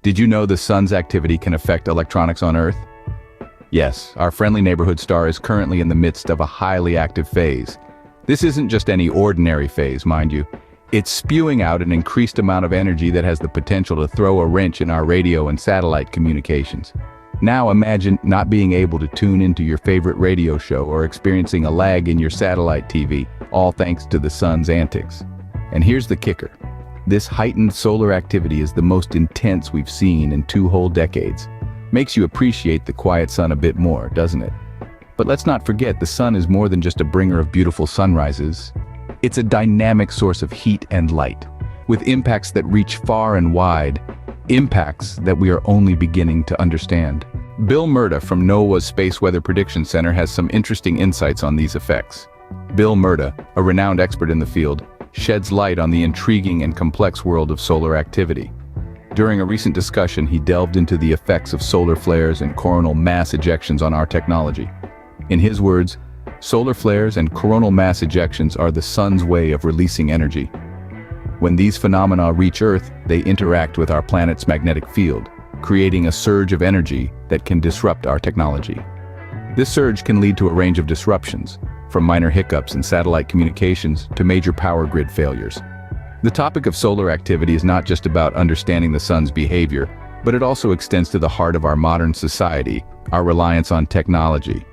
Did you know the sun's activity can affect electronics on Earth? Yes, our friendly neighborhood star is currently in the midst of a highly active phase. This isn't just any ordinary phase, mind you. It's spewing out an increased amount of energy that has the potential to throw a wrench in our radio and satellite communications. Now imagine not being able to tune into your favorite radio show or experiencing a lag in your satellite TV, all thanks to the sun's antics. And here's the kicker. This heightened solar activity is the most intense we've seen in 2 whole decades. Makes you appreciate the quiet sun a bit more, doesn't it? But let's not forget, the sun is more than just a bringer of beautiful sunrises. It's a dynamic source of heat and light, with impacts that reach far and wide, impacts that we are only beginning to understand. Bill Mura from NOAA's Space Weather Prediction Center has some interesting insights on these effects. Bill Mura, a renowned expert in the field, sheds light on the intriguing and complex world of solar activity. During a recent discussion, he delved into the effects of solar flares and coronal mass ejections on our technology. In his words, solar flares and coronal mass ejections are the sun's way of releasing energy. When these phenomena reach Earth, they interact with our planet's magnetic field, creating a surge of energy that can disrupt our technology. This surge can lead to a range of disruptions, from minor hiccups in satellite communications to major power grid failures. The topic of solar activity is not just about understanding the sun's behavior, but it also extends to the heart of our modern society, our reliance on technology.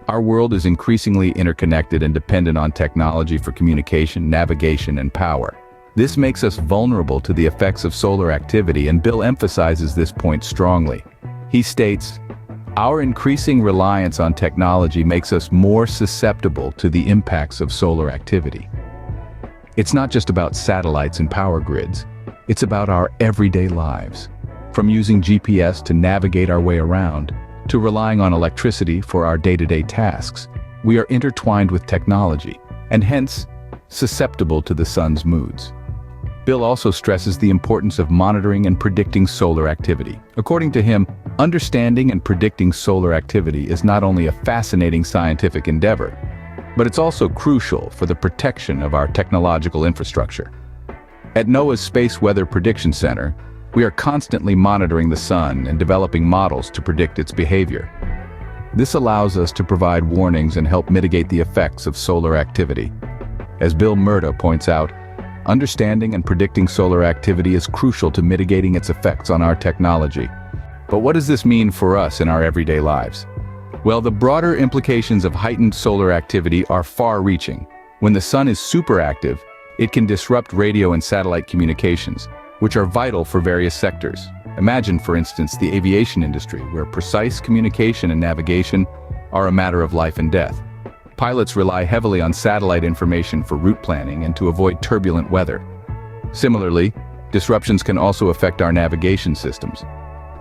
Our world is increasingly interconnected and dependent on technology for communication, navigation, and power. This makes us vulnerable to the effects of solar activity, and Bill emphasizes this point strongly. He states, "Our increasing reliance on technology makes us more susceptible to the impacts of solar activity." It's not just about satellites and power grids. It's about our everyday lives. From using GPS to navigate our way around, to relying on electricity for our day-to-day tasks, we are intertwined with technology, and hence, susceptible to the sun's moods. Bill also stresses the importance of monitoring and predicting solar activity. According to him, understanding and predicting solar activity is not only a fascinating scientific endeavor, but it's also crucial for the protection of our technological infrastructure. At NOAA's Space Weather Prediction Center, we are constantly monitoring the sun and developing models to predict its behavior. This allows us to provide warnings and help mitigate the effects of solar activity. As Bill Mura points out, understanding and predicting solar activity is crucial to mitigating its effects on our technology. But what does this mean for us in our everyday lives? Well, the broader implications of heightened solar activity are far-reaching. When the sun is superactive, it can disrupt radio and satellite communications, which are vital for various sectors. Imagine, for instance, the aviation industry, where precise communication and navigation are a matter of life and death. Pilots rely heavily on satellite information for route planning and to avoid turbulent weather. Similarly, disruptions can also affect our navigation systems.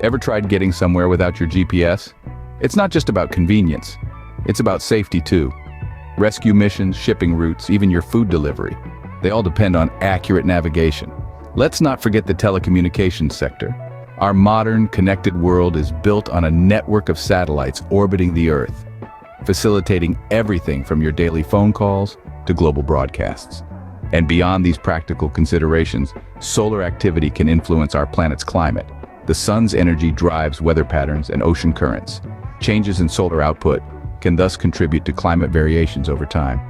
Ever tried getting somewhere without your GPS? It's not just about convenience. It's about safety too. Rescue missions, shipping routes, even your food delivery. They all depend on accurate navigation. Let's not forget the telecommunications sector. Our modern, connected world is built on a network of satellites orbiting the Earth, facilitating everything from your daily phone calls to global broadcasts. And beyond these practical considerations, solar activity can influence our planet's climate. The sun's energy drives weather patterns and ocean currents. Changes in solar output can thus contribute to climate variations over time.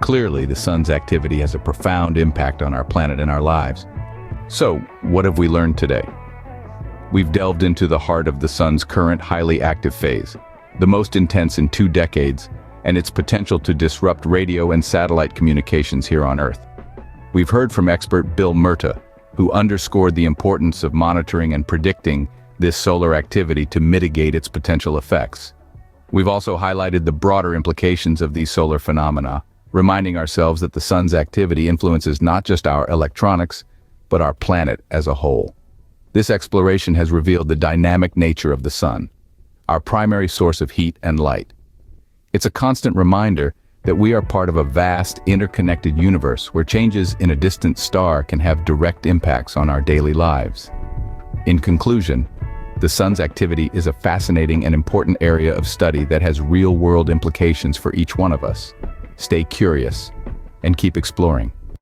Clearly, the sun's activity has a profound impact on our planet and our lives. So, what have we learned today? We've delved into the heart of the sun's current highly active phase, the most intense in 2 decades, and its potential to disrupt radio and satellite communications here on Earth. We've heard from expert Bill Mura, who underscored the importance of monitoring and predicting this solar activity to mitigate its potential effects. We've also highlighted the broader implications of these solar phenomena, reminding ourselves that the sun's activity influences not just our electronics, but our planet as a whole. This exploration has revealed the dynamic nature of the sun, our primary source of heat and light. It's a constant reminder that we are part of a vast, interconnected universe where changes in a distant star can have direct impacts on our daily lives. In conclusion, the sun's activity is a fascinating and important area of study that has real-world implications for each one of us. Stay curious and keep exploring.